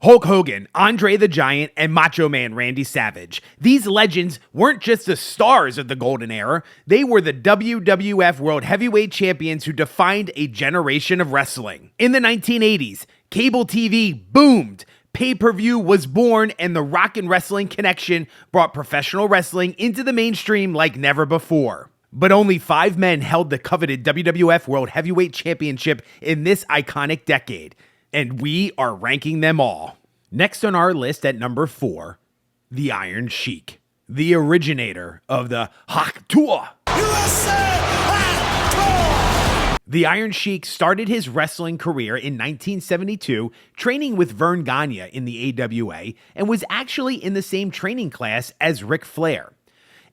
Hulk Hogan, Andre the Giant, and Macho Man Randy Savage. These legends weren't just the stars of the golden era, they were the WWF World Heavyweight Champions who defined a generation of wrestling. In the 1980s, cable TV boomed, pay-per-view was born, and the Rock and Wrestling Connection brought professional wrestling into the mainstream like never before. But only 5 men held the coveted WWF World Heavyweight Championship in this iconic decade. And we are ranking them all. Next on our list at number 4, the Iron Sheik, the originator of the Hak Tour. The Iron Sheik started his wrestling career in 1972, training with Verne Gagne in the AWA, and was actually in the same training class as Ric Flair.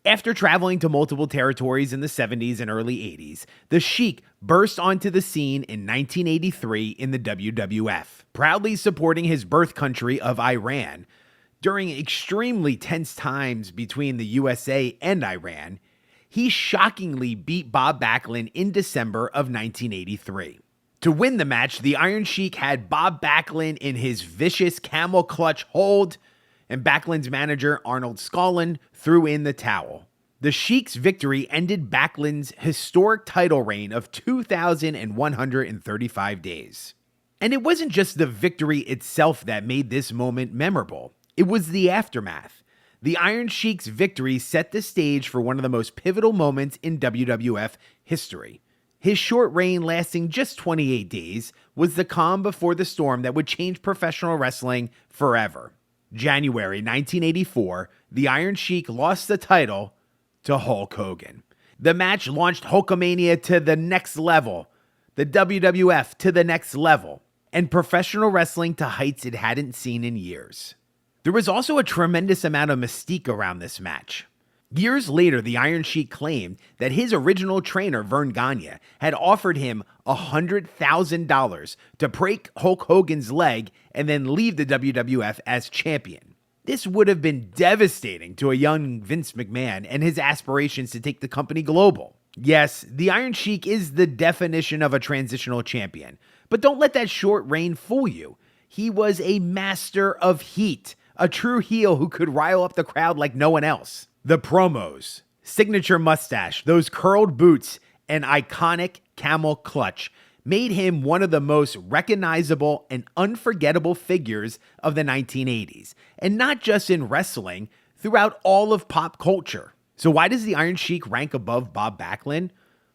After traveling to multiple territories in the 70s and early 80s, the Sheik burst onto the scene in 1983 in the WWF, proudly supporting his birth country of Iran. During extremely tense times between the USA and Iran, he shockingly beat Bob Backlund in December of 1983. To win the match, the Iron Sheik had Bob Backlund in his vicious camel clutch hold, and Backlund's manager, Arnold Skaaland, threw in the towel. The Sheik's victory ended Backlund's historic title reign of 2,135 days. And it wasn't just the victory itself that made this moment memorable. It was the aftermath. The Iron Sheik's victory set the stage for one of the most pivotal moments in WWF history. His short reign, lasting just 28 days, was the calm before the storm that would change professional wrestling forever. January 1984, the Iron Sheik lost the title to Hulk Hogan. The match launched Hulkamania to the next level, the WWF to the next level, and professional wrestling to heights it hadn't seen in years. There was also a tremendous amount of mystique around this match. Years later, the Iron Sheik claimed that his original trainer, Verne Gagne, had offered him $100,000 to break Hulk Hogan's leg and then leave the WWF as champion. This would have been devastating to a young Vince McMahon and his aspirations to take the company global. Yes, the Iron Sheik is the definition of a transitional champion, but don't let that short reign fool you. He was a master of heat, a true heel who could rile up the crowd like no one else. The promos, signature mustache, those curled boots, and iconic camel clutch made him one of the most recognizable and unforgettable figures of the 1980s, and not just in wrestling, throughout all of pop culture. So why does the Iron Sheik rank above Bob Backlund?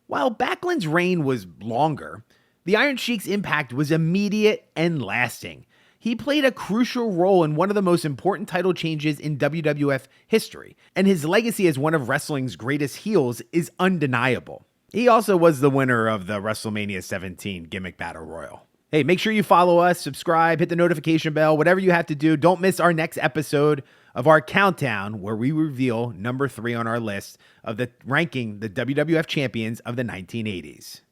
While Backlund's reign was longer, the Iron Sheik's impact was immediate and lasting. He played a crucial role in one of the most important title changes in WWF history, and his legacy as one of wrestling's greatest heels is undeniable. He also was the winner of the WrestleMania 17 Gimmick Battle Royal. Hey, make sure you follow us, subscribe, hit the notification bell, whatever you have to do. Don't miss our next episode of our countdown where we reveal number 3 on our list of ranking the WWF champions of the 1980s.